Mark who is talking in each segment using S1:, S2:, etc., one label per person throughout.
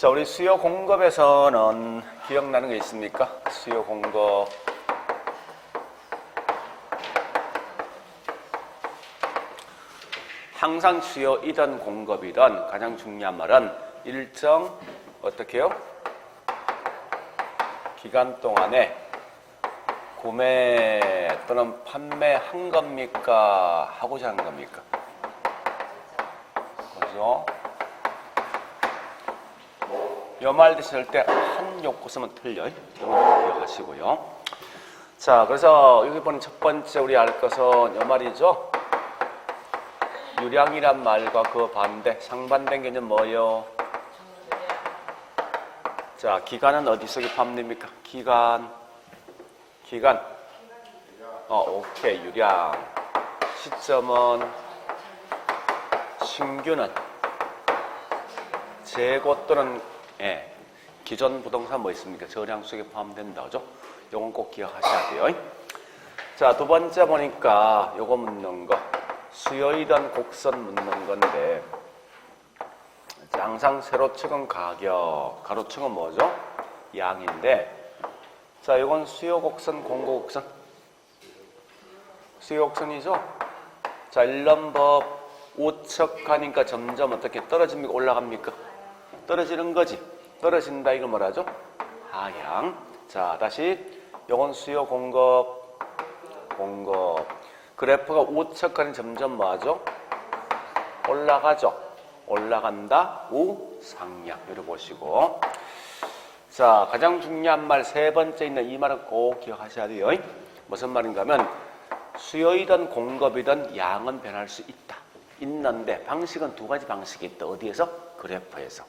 S1: 자, 우리 수요 공급에서는 기억나는 게 있습니까? 수요 공급. 항상 수요이든 공급이든 가장 중요한 말은 일정 어떻게 해요? 기간 동안에 구매 또는 판매한 겁니까? 하고자 한 겁니까? 그죠? 요 말 드실 때 한 욕구 쓰면 틀려요. 이런 거 기억하시고요. 자, 그래서 여기 보는 첫 번째 우리 알 것은 요 말이죠. 유량이란 말과 그 반대, 상반된 개념 뭐예요? 자, 기간은 어디서 기합됩니까? 기간. 오케이, 유량. 시점은, 신규는, 재고 또는, 기존 부동산 뭐 있습니까? 저량 속에 포함된다, 그죠? 요건 꼭 기억하셔야 돼요. 자, 두 번째 보니까 요거 묻는 거. 수요이든 곡선 묻는 건데, 항상 세로축은 가격, 가로축은 뭐죠? 양인데, 자, 이건 수요 곡선, 공고 곡선. 수요 곡선이죠? 자, 1년법 우측하니까 점점 어떻게 떨어집니까? 올라갑니까? 떨어지는 거지. 떨어진다, 이걸 뭐라죠? 하향. 자, 다시, 이건 수요 공급. 그래프가 우측하니 점점 뭐하죠? 올라가죠. 올라간다, 우상향. 이렇게 보시고. 자, 가장 중요한 말 세 번째 있는 이 말은 꼭 기억하셔야 돼요. 무슨 말인가 하면 수요이든 공급이든 양은 변할 수 있다. 있는데 방식은 두 가지 방식이 있다. 어디에서? 그래프에서.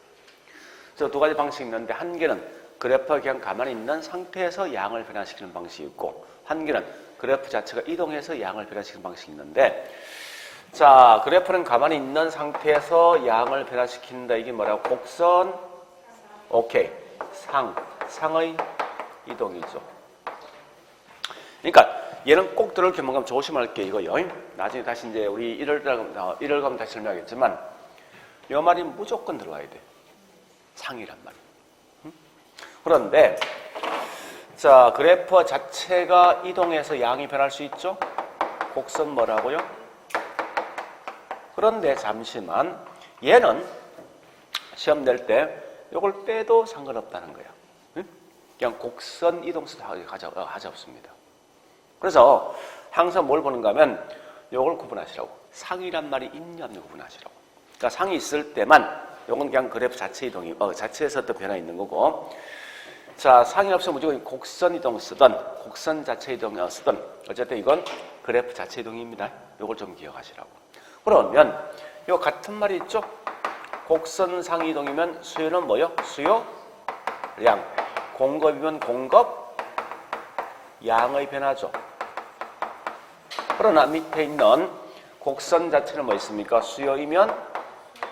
S1: 그래서 두 가지 방식이 있는데 한 개는 그래프가 그냥 가만히 있는 상태에서 양을 변화시키는 방식이 있고 한 개는 그래프 자체가 이동해서 양을 변화시키는 방식이 있는데 자, 그래프는 가만히 있는 상태에서 양을 변화시킨다. 이게 뭐라고? 곡선, 오케이. 상의 이동이죠. 그러니까 얘는 꼭 들을 겸하면 조심할 게 이거요. 나중에 다시 이제 우리 1월 가면 다시 설명하겠지만 이 말이 무조건 들어와야 돼. 상이란 말이. 그런데 자, 그래프 자체가 이동해서 양이 변할 수 있죠? 곡선 뭐라고요? 그런데 잠시만 얘는 시험 낼 때 이걸 떼도 상관없다는 거야. 그냥 곡선 이동수 하자 없습니다. 그래서 항상 뭘 보는가 하면 이걸 구분하시라고. 상이란 말이 있냐 없냐 구분하시라고. 그러니까 상이 있을 때만 이건 그냥 그래프 자체 이동이 자체에서 어떤 변화 있는 거고 자, 상이 없으면 무조건 곡선 이동 쓰든 곡선 자체 이동 쓰든 어쨌든 이건 그래프 자체 이동입니다. 이걸 좀 기억하시라고. 그러면 이 같은 말이 있죠? 곡선 상 이동이면 수요는 뭐요? 수요량. 공급이면 공급 양의 변화죠. 그러나 밑에 있는 곡선 자체는 뭐 있습니까? 수요이면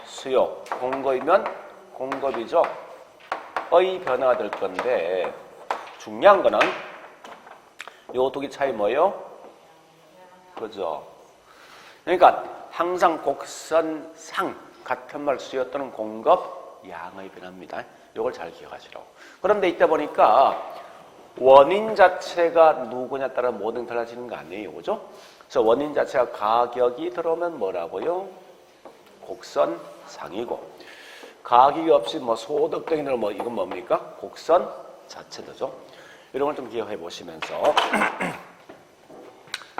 S1: 수요, 공급이면 공급이죠. 의 변화가 될 건데 중요한 거는 요 두 개 차이 뭐예요? 그죠? 그러니까 항상 곡선 상 같은 말 수요 또는 공급 양의 변화입니다. 이걸 잘 기억하시라고. 그런데 이때 보니까 원인 자체가 누구냐에 따라 모든 달라지는 거 아니에요, 그죠? 그래서 원인 자체가 가격이 들어오면 뭐라고요? 곡선 상이고 가격이 없이 뭐 소득 등이나 뭐 이건 뭡니까? 곡선 자체도죠. 이런 걸 좀 기억해 보시면서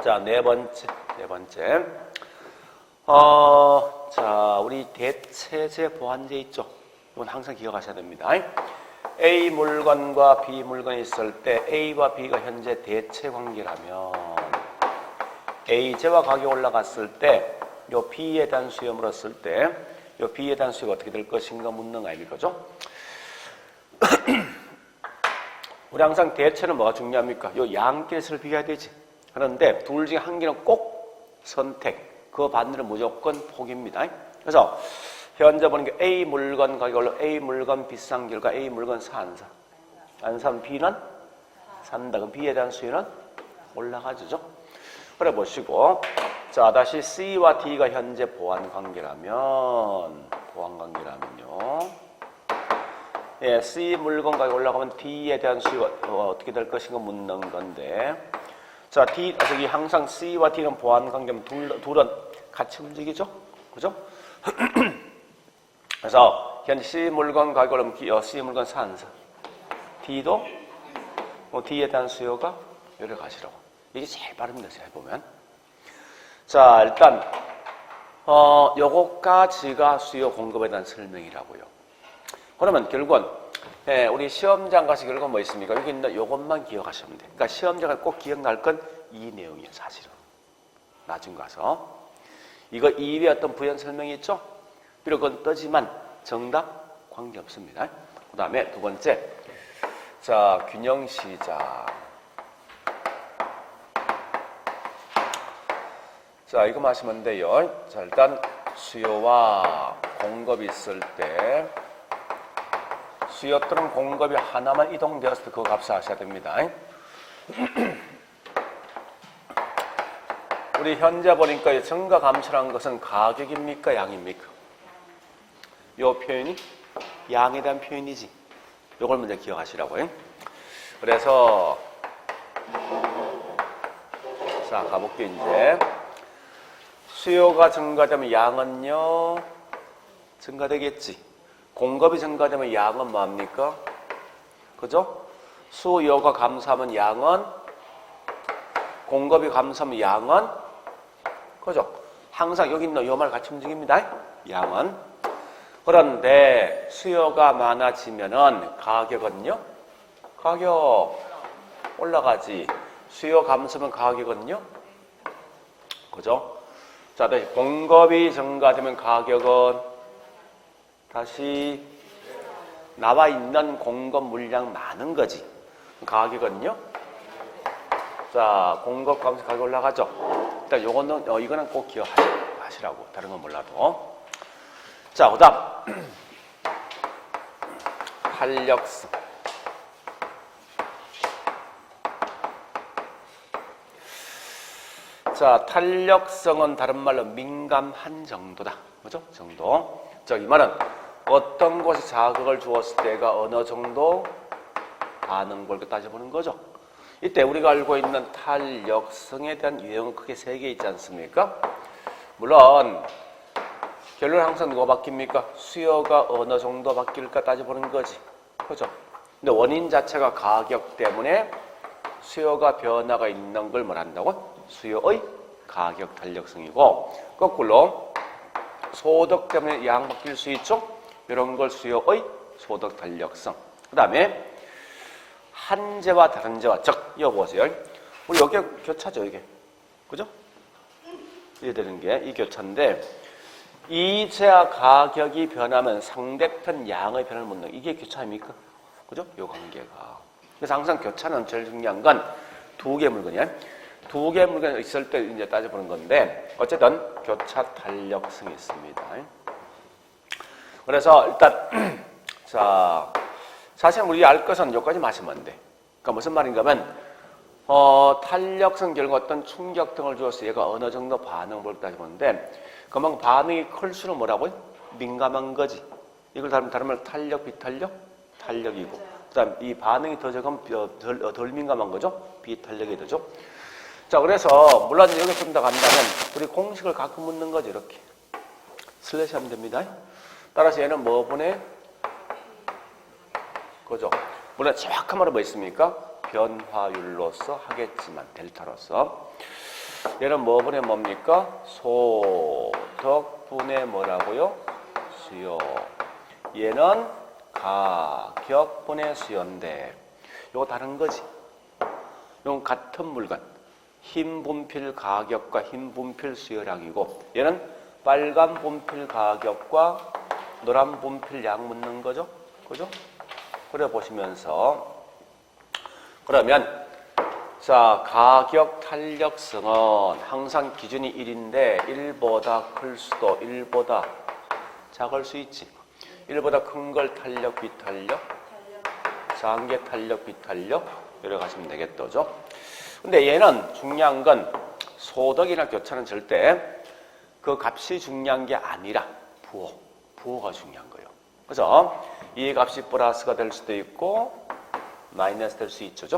S1: 자, 네 번째. 자, 우리 대체제 보완제 있죠? 이건 항상 기억하셔야 됩니다. A 물건과 B 물건이 있을 때 A와 B가 현재 대체 관계라면 A제와 가격이 올라갔을 때 요 B에 대한 수요 물었을 때 요 B에 대한 수요가 어떻게 될 것인가 묻는 거 아닙니까? 그죠? 우리 항상 대체는 뭐가 중요합니까? 요 양끼리를 비교해야 되지. 그런데 둘 중에 한 개는 꼭 선택, 그 반대는 무조건 포기입니다. 그래서 현재 보는 게 A 물건 가격이 올라 A 물건 비싼 결과 A 물건 사 안 사? 안 사면 B는 산다. 그럼 B에 대한 수요는 올라가죠. 그래 보시고 자, 다시 C와 D가 현재 보완 관계라면요. 예, C 물건 가격 올라가면 D에 대한 수요가 어떻게 될 것인가 묻는 건데, 자, 저기 항상 C와 D는 보완 관계면 둘은 같이 움직이죠, 그죠? 그래서 현재 C 물건 가격 오르면 C 물건 사 안 사? D도 D에 대한 수요가 여러 가지라고. 이게 제일 빠릅니다, 잘 보면. 자, 일단 요거까지가 수요 공급에 대한 설명이라고요. 그러면 결국은 우리 시험장 가서 결국은 뭐 있습니까? 여기 있는 요것만 기억하시면 돼요. 그러니까 시험장을 꼭 기억날 건 이 내용이에요, 사실은. 나중 가서 이거 이외에 어떤 부연 설명이 있죠? 비록 그건 뜨지만 정답 관계없습니다. 그 다음에 두 번째, 자, 균형 시장. 자, 이거 마시면 돼요. 자, 일단 수요와 공급이 있을 때 수요 또는 공급이 하나만 이동되었을 때 그 값을 아셔야 됩니다. 우리 현재 보니까 증가 감소라는 것은 가격입니까? 양입니까? 이 표현이 양에 대한 표현이지. 이걸 먼저 기억하시라고요. 그래서 자, 가볼게요. 이제 수요가 증가되면 양은요 증가되겠지. 공급이 증가되면 양은 뭐합니까? 그죠? 수요가 감소하면 양은, 공급이 감소하면 양은, 그죠? 항상 여기 있는 요 말 같이 움직입니다. 양은. 그런데 수요가 많아지면은 가격은요? 가격 올라가지. 수요 감소하면 가격은요? 그죠? 자, 다시 공급이 증가되면 가격은 다시 나와 있는 공급 물량 많은 거지. 가격은요? 자, 공급 감소 가격 올라가죠. 일단 요거는 이거는 꼭 기억하시라고. 다른 건 몰라도. 자, 그다음 탄력성. 자, 탄력성은 다른 말로 민감한 정도다. 그죠? 정도. 자, 이 말은 어떤 것이 자극을 주었을 때가 어느 정도 반응 볼까 따져보는 거죠. 이때 우리가 알고 있는 탄력성에 대한 유형은 크게 3개 있지 않습니까? 물론 결론은 항상 누가 바뀝니까? 수요가 어느 정도 바뀔까 따져보는 거지. 그죠? 근데 원인 자체가 가격 때문에 수요가 변화가 있는 걸 말한다고? 수요의 가격 탄력성이고, 거꾸로 소득 때문에 양 바뀔 수 있죠? 이런 걸 수요의 소득 탄력성. 그 다음에 한재와 다른재와, 즉 이거 보세요. 우리 여기 교차죠, 이게. 그죠? 이게 되는 게 이 교차인데, 이 재와 가격이 변하면 상대편 양의 변화를 묻는, 이게 교차입니까? 그죠? 요 관계가. 그래서 항상 교차는 제일 중요한 건 두 개 물건이야. 두 개 물건이 있을 때 이제 따져보는 건데, 어쨌든 교차 탄력성이 있습니다. 그래서 일단 자, 사실 우리 알 것은 여기까지 마시면 안 돼. 그러니까 무슨 말인가 하면 탄력성 결국 어떤 충격 등을 주어서 얘가 어느 정도 반응을 볼까 따져보는데, 그만큼 반응이 클수록 뭐라고요? 민감한 거지. 이걸 다른 말로 탄력, 비탄력? 탄력이고, 그 다음 이 반응이 더 적으면 덜 민감한 거죠? 비탄력이 되죠. 자, 그래서 물론 여기 좀 더 간다면 우리 공식을 가끔 묻는 거죠. 이렇게 슬래시 하면 됩니다. 따라서 얘는 뭐분의, 그죠? 물론 정확한 말은 뭐 있습니까? 변화율로서 하겠지만 델타로서. 얘는 뭐분의 뭡니까? 소득분의 뭐라고요? 수요. 얘는 가격분의 수요인데 요거 다른 거지. 요건 같은 물건. 흰 분필 가격과 흰 분필 수요량이고, 얘는 빨간 분필 가격과 노란 분필 양 묻는 거죠. 그죠? 그래 보시면서, 그러면 자, 가격 탄력성은 항상 기준이 1인데 1보다 클 수도 1보다 작을 수 있지. 1보다 큰 걸 탄력, 비탄력, 작은 게 탄력, 비탄력 이렇게 가시면 되겠죠. 근데 얘는 중요한 건 소득이나 교차는 절대 그 값이 중요한 게 아니라 부호가 중요한 거예요. 그죠? 이 값이 플러스가 될 수도 있고 마이너스 될 수 있죠.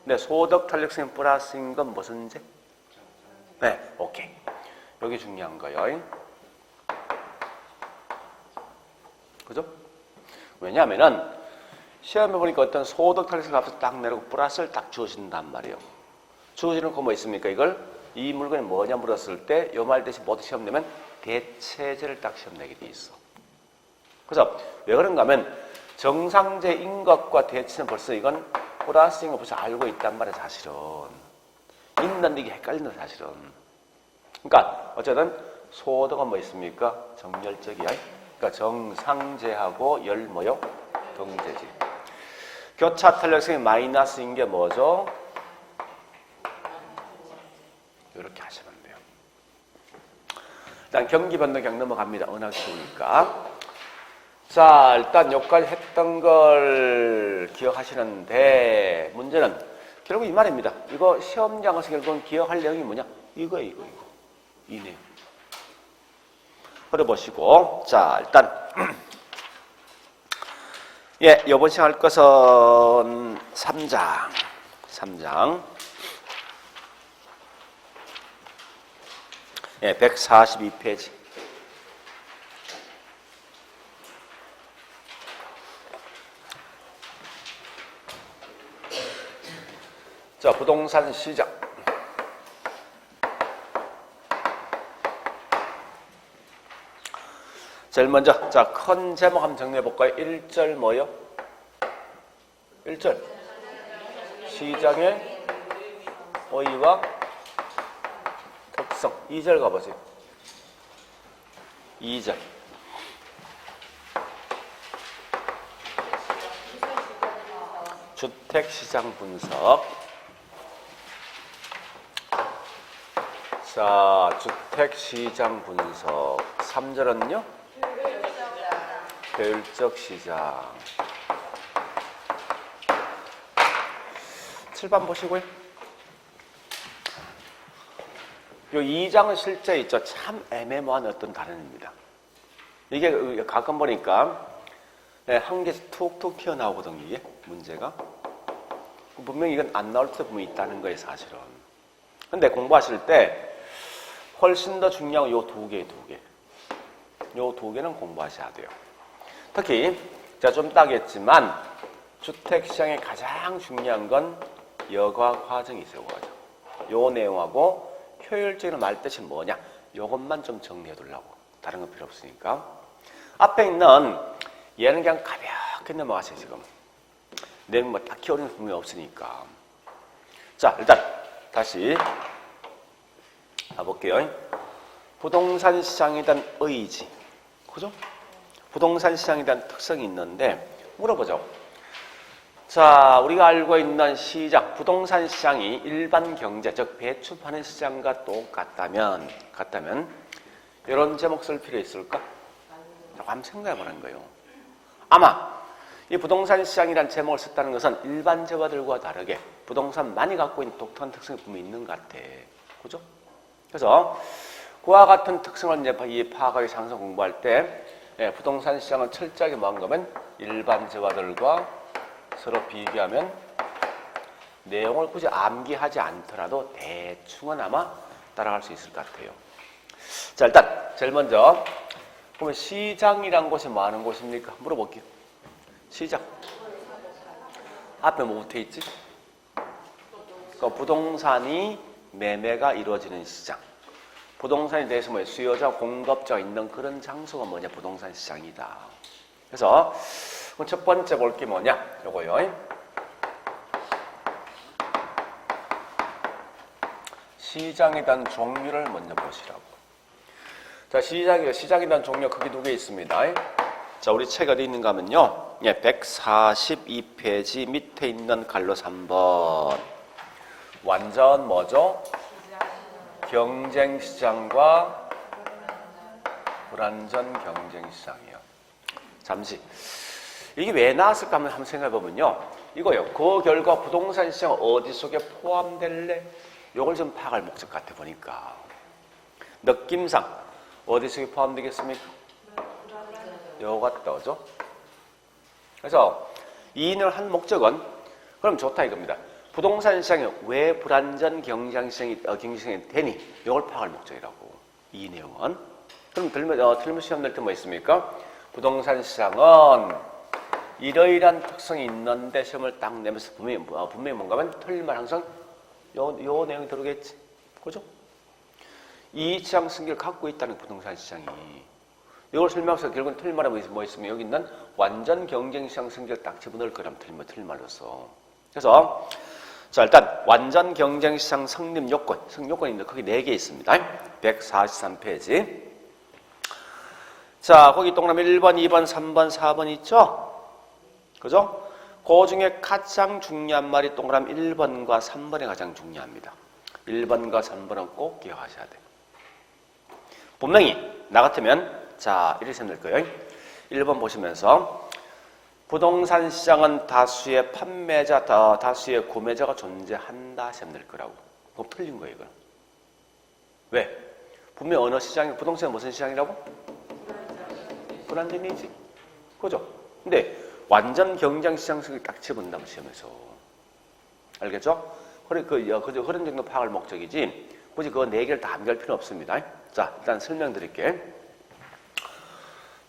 S1: 근데 소득 탄력성이 플러스인 건 무슨 제? 네, 오케이. 여기 중요한 거예요. 그죠? 왜냐하면은 시험해 보니까 어떤 소득 탄력성 값을 딱 내리고 플러스를 딱 주어진단 말이에요. 주어지는 거 뭐 있습니까? 이걸 이 물건이 뭐냐 물었을 때 요 말 대신 뭐도 시험 내면 대체제를 딱 시험 내게 돼 있어. 그래서 왜 그런가 하면 정상제인 것과 대체는 벌써 이건 플러스인 거 벌써 알고 있단 말이야 사실은. 있는데 이게 헷갈린다 사실은. 그러니까 어쨌든 소득은 뭐 있습니까? 정렬적이야. 그러니까 정상제하고 열 뭐요? 동제지. 교차 탄력성이 마이너스인 게 뭐죠? 이렇게 하시면 돼요. 일단 경기 변동경 넘어갑니다. 워낙 쉬우니까. 자, 일단 여기까지 했던 걸 기억하시는데 문제는 결국 이 말입니다. 이거 시험장에서 결국은 기억할 내용이 뭐냐? 이거예요, 이거. 이 내용. 풀어보시고. 자, 일단 예, 이번 시간 할 것은 3장. 예, 142페이지. 자, 부동산 시장. 제일 먼저, 자, 큰 제목 한번 정리해 볼까요? 1절 뭐요? 1절. 시장의 의의와 특성. 2절 가보세요. 2절. 주택시장 분석. 자, 주택시장 분석. 3절은요? 효율적 시장. 7번 보시고요. 요 2장은 실제 있죠. 참 애매모호한 어떤 단어입니다. 이게 가끔 보니까 한 개에서 툭툭 튀어나오거든요. 이게 문제가. 분명히 이건 안 나올 때 보면 있다는 거예요. 사실은. 근데 공부하실 때 훨씬 더 중요한 요 두 개. 요 두 개는 공부하셔야 돼요. 특히 제가 좀 따겠지만 주택시장의 가장 중요한 건 여과 과정이 있어요. 과정. 요 내용하고 효율적인 말 뜻이 뭐냐 요것만 좀 정리해 두려고. 다른 건 필요 없으니까. 앞에 있는 얘는 그냥 가볍게 넘어가세요. 지금 내용 뭐 딱히 어려운 부분이 없으니까. 자, 일단 다시 가볼게요. 부동산 시장에 대한 의지, 그죠? 부동산 시장에 대한 특성이 있는데 물어보죠. 자, 우리가 알고 있는 시장, 부동산 시장이 일반 경제, 즉 배추 파는 시장과 똑같다면 이런 제목 쓸 필요 있을까? 한번 생각해 보는 거예요. 아마 이 부동산 시장이라는 제목을 썼다는 것은 일반 재화들과 다르게 부동산 많이 갖고 있는 독특한 특성이 분명히 있는 것 같아. 그죠? 그래서 그와 같은 특성을 이제 이 파악하기 상승 공부할 때 부동산 시장은 철저하게 뭐한 거면 일반 재화들과 서로 비교하면 내용을 굳이 암기하지 않더라도 대충은 아마 따라갈 수 있을 것 같아요. 자, 일단 제일 먼저 보면 시장이란 곳이 뭐 하는 곳입니까? 물어볼게요. 시장. 앞에 뭐 붙어 있지? 그러니까 부동산이 매매가 이루어지는 시장. 부동산에 대해서 뭐 수요자, 공급자가 있는 그런 장소가 뭐냐? 부동산 시장이다. 그래서 첫 번째 볼 게 뭐냐? 요거요. 시장에 대한 종류를 먼저 보시라고. 자, 시장에 대한 종류 크게 두 개 있습니다. 자, 우리 책 어디 있는가 하면요. 142페이지 밑에 있는 갈로 3번. 완전 뭐죠? 경쟁시장과 불완전 경쟁시장이에요. 잠시. 이게 왜 나왔을까 한번 생각해 보면요. 이거요. 그 결과 부동산 시장 어디 속에 포함될래? 요걸 좀 파악할 목적 같아 보니까. 느낌상 어디 속에 포함되겠습니까? 요거 떠죠? 그래서 이인을 한 목적은 그럼 좋다 이겁니다. 부동산 시장이 왜 불안전 경쟁시장이 되니? 이걸 파악할 목적이라고. 이 내용은. 그럼 틀림없이 시험 낼 때 뭐 있습니까? 부동산 시장은 이러이러한 특성이 있는데 시험을 딱 내면서 분명히 뭔가 하면 틀릴만 항상 요 내용이 들어오겠지. 그죠? 이 시장 승기를 갖고 있다는 부동산 시장이. 이걸 설명해서 결국은 틀린 말은 뭐 있으면 여기 있는 완전 경쟁 시장 승기를 딱 집어넣을 거라면 틀린 말로서. 그래서 자 일단 완전 경쟁 시장 성립 요건이 있는데 거기 4개 있습니다. 143페이지. 자 거기 동그라미 1번, 2번, 3번, 4번 있죠? 그죠? 그 중에 가장 중요한 말이 동그라미 1번과 3번이 가장 중요합니다. 1번과 3번은 꼭 기억하셔야 돼요. 분명히 나 같으면 자 이렇게 생각될 거예요. 1번 보시면서 부동산 시장은 다수의 판매자, 다수의 구매자가 존재한다 생각될 거라고. 그거 틀린 거예요, 이거. 왜? 분명히 어느 시장이, 부동산은 무슨 시장이라고? 불안전이지. 그죠? 근데 완전 경쟁 시장성이 딱 집어넣는다고 시험에서. 알겠죠? 그런 정도 파악할 목적이지 굳이 그거 4개를 다 암기할 필요는 없습니다. 자, 일단 설명드릴게.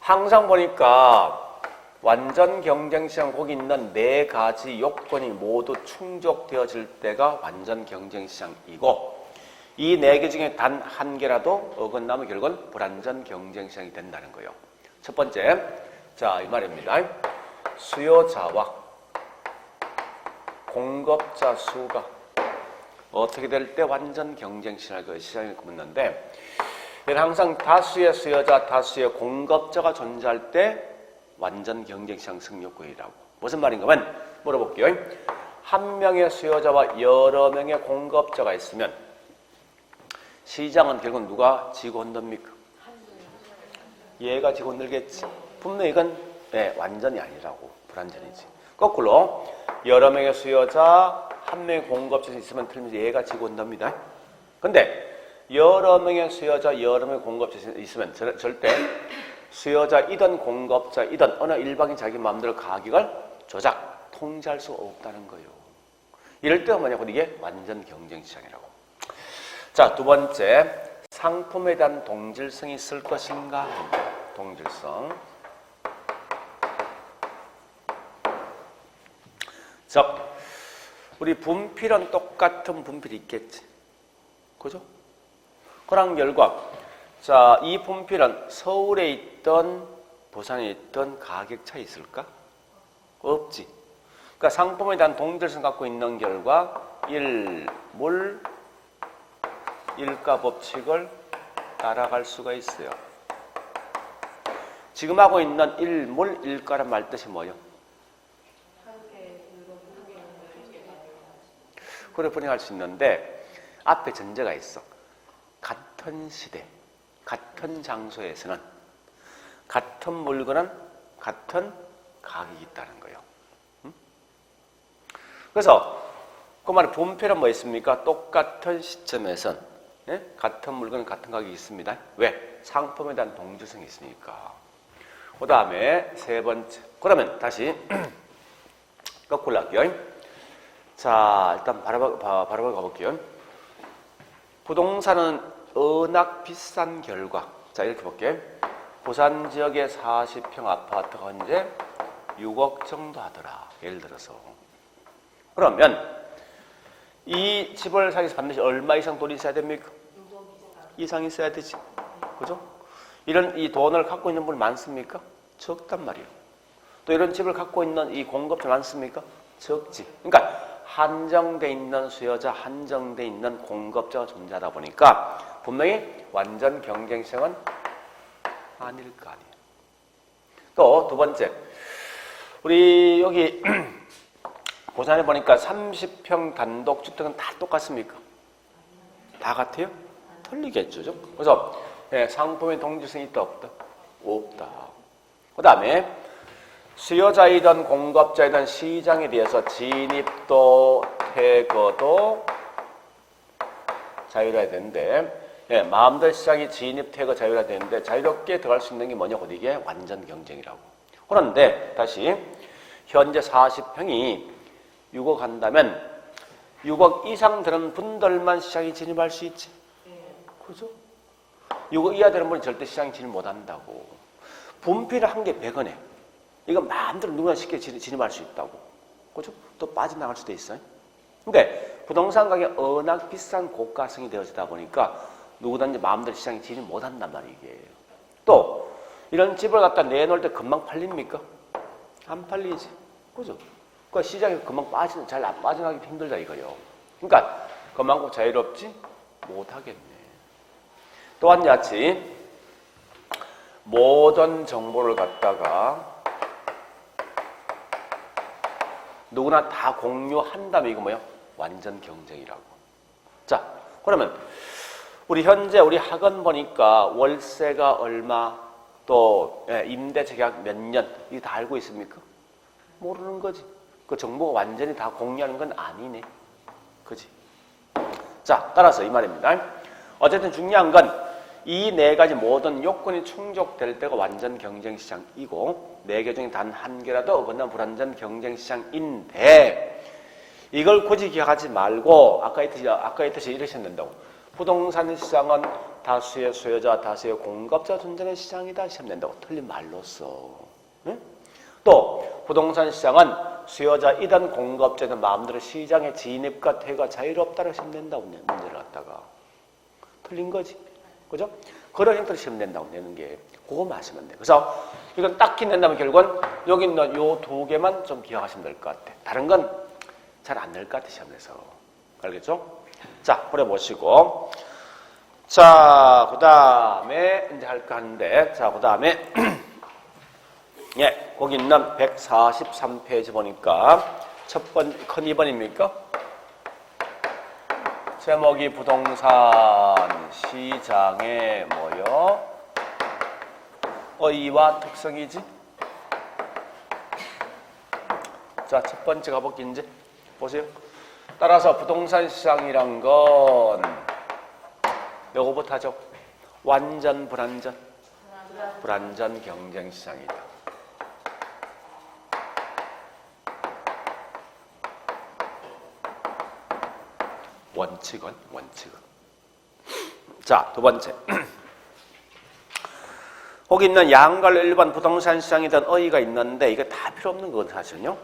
S1: 항상 보니까 완전 경쟁 시장 거기 있는 4가지 요건이 모두 충족되어질 때가 완전 경쟁 시장이고 이 4개 중에 단 1개라도 어긋나면 결국은 불완전 경쟁 시장이 된다는 거예요. 첫 번째, 자, 이 말입니다. 수요자와 공급자 수가 어떻게 될 때 완전 경쟁 시장이 묻는데 항상 다수의 수요자, 다수의 공급자가 존재할 때 완전 경쟁 시장 승리요건이라고. 무슨 말인가 하면 물어볼게요. 한 명의 수요자와 여러 명의 공급자가 있으면 시장은 결국 누가 지고 온답니까? 얘가 지고 온들겠지. 분명히 이건 완전이 아니라고. 불완전이지. 거꾸로 여러 명의 수요자, 한 명의 공급자가 있으면 틀리면서 얘가 지고 온답니다. 근데 여러 명의 수요자, 여러 명의 공급자가 있으면 절대 수요자이든 공급자이든 어느 일방이 자기 마음대로 가격을 조작, 통제할 수 없다는 거예요. 이럴 때가 뭐냐고 이게 완전 경쟁 시장이라고. 자, 두 번째, 상품에 대한 동질성이 있을 것인가? 동질성. 자, 우리 분필은 똑같은 분필이 있겠지. 그죠? 그런 결과, 자, 이 분필은 서울에 있던 부산에 있던 가격 차이 있을까? 없지. 그러니까 상품에 대한 동질성 갖고 있는 결과 일물 일가 법칙을 따라갈 수가 있어요. 지금 하고 있는 일물 일가란 말 뜻이 뭐예요? 그래 분해할 수 있는데 앞에 전제가 있어. 같은 시대, 같은 장소에서는 같은 물건은 같은 가격이 있다는 거예요. 그래서 그 말은 분필은 뭐 있습니까? 똑같은 시점에선 같은 물건은 같은 가격이 있습니다. 왜? 상품에 대한 동질성이 있으니까. 그 다음에 세 번째. 그러면 다시 거꾸로 할게요. 자, 일단 바로 가볼게요. 부동산은 워낙 비싼 결과. 자, 이렇게 볼게요. 부산 지역의 40평 아파트가 현재 6억 정도 하더라. 예를 들어서. 그러면 이 집을 사기 위해서 반드시 얼마 이상 돈이 있어야 됩니까? 이상 있어야 되지. 그죠? 이런 이 돈을 갖고 있는 분 많습니까? 적단 말이에요. 또 이런 집을 갖고 있는 이 공급자 많습니까? 적지. 그러니까 한정돼 있는 수요자, 한정돼 있는 공급자가 존재하다 보니까 분명히 완전 경쟁 시장은 아닐 거 아니에요. 또 두 번째, 우리 여기 부산에 보니까 30평 단독주택은 다 똑같습니까? 다 같아요? 틀리겠죠. 그래서 상품의 동질성이 있다 없다? 없다. 그 다음에 수요자이든 공급자이든 시장에 대해서 진입도 퇴거도 자유로워야 되는데 마음대로 시장이 진입 퇴거 자유로워야 되는데 자유롭게 들어갈 수 있는 게 뭐냐고 이게 완전 경쟁이라고. 그런데 다시 현재 40평이 6억 한다면 6억 이상 되는 분들만 시장에 진입할 수 있지. 그죠? 6억 이하 되는 분은 절대 시장에 진입 못한다고. 분필을 한 개 100원에 이거 마음대로 누구나 쉽게 진입할 수 있다고. 그죠? 또 빠져나갈 수도 있어요. 근데 부동산 가격이 워낙 비싼 고가성이 되어지다 보니까 누구든지 마음대로 시장에 진입 못한단 말이에요. 또 이런 집을 갖다 내놓을 때 금방 팔립니까? 안 팔리지. 그죠? 그러니까 시장에 금방 잘 안 빠져나가기 힘들다 이거요. 그러니까 그만큼 자유롭지 못하겠네. 또한 같이 모든 정보를 갖다가 누구나 다 공유한다면 이거 뭐예요? 완전 경쟁이라고. 자, 그러면 우리 현재 우리 학원 보니까 월세가 얼마, 또 임대차 계약 몇 년, 이거 다 알고 있습니까? 모르는 거지. 그 정보가 완전히 다 공유하는 건 아니네. 그지? 자, 따라서 이 말입니다. 어쨌든 중요한 건 이 네 가지 모든 요건이 충족될 때가 완전 경쟁시장이고 네 개 중에 단 한 개라도 어긋나면 불완전 경쟁시장인데 이걸 굳이 기억하지 말고 아까 했듯이 이러시면 된다고. 부동산 시장은 다수의 수요자, 다수의 공급자 존재하는 시장이다 하시면 된다고. 틀린 말로써. 네? 또 부동산 시장은 수요자이든 공급자든 마음대로 시장의 진입과 퇴가 자유롭다고 하시면 된다고. 문제를 갖다가. 틀린 거지. 그죠? 그런 형태로 시험 낸다고 내는 게 그거만 하시면 돼. 그래서 이건 딱히 낸다면 결국은 여기 있는 요 두 개만 좀 기억하시면 될 것 같아. 다른 건 잘 안 낼 것 같아 시험에서. 알겠죠? 자, 보내보시고. 자, 그 다음에 이제 할까 하는데, 자, 그 다음에 예, 거기 있는 143페이지 보니까 첫 번째 큰 2번입니까? 제목이 부동산 시장의 뭐요? 어이와 특성이지? 자, 첫 번째 가볼게 이제 보세요. 따라서 부동산 시장이란 건 요거부터 하죠. 완전 불완전? 불완전 경쟁 시장이다. 원칙은. 자, 두 번째. 거기 있는 양갈로 일반 부동산 시장이든 어이가 있는데 이게 다 필요 없는 건 사실은요.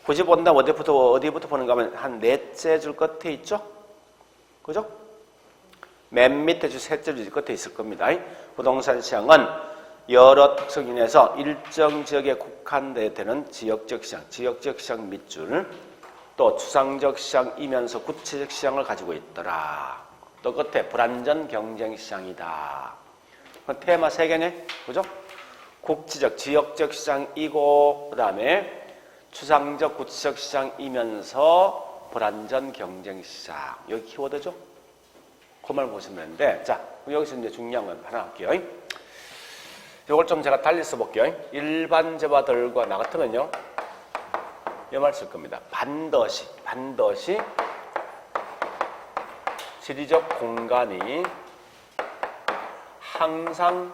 S1: 굳이 본다면 어디부터 보는가 하면 한 넷째 줄 끝에 있죠? 그죠? 맨 밑에 줄 셋째 줄 끝에 있을 겁니다. 부동산 시장은 여러 특성 인해서 일정 지역에 국한되는 지역적 시장 밑줄, 또 추상적 시장이면서 구체적 시장을 가지고 있더라. 또 끝에 불완전 경쟁 시장이다. 테마 세 개네, 그죠? 국지적, 지역적 시장이고, 그 다음에 추상적, 구체적 시장이면서 불완전 경쟁 시장. 여기 키워드죠? 그 말 보시면 되는데, 자, 여기서 이제 중요한 건 하나 할게요. 이걸 좀 제가 달리 써볼게요. 일반 재화들과 나 같으면요, 이 말 쓸 겁니다. 반드시 지리적 공간이 항상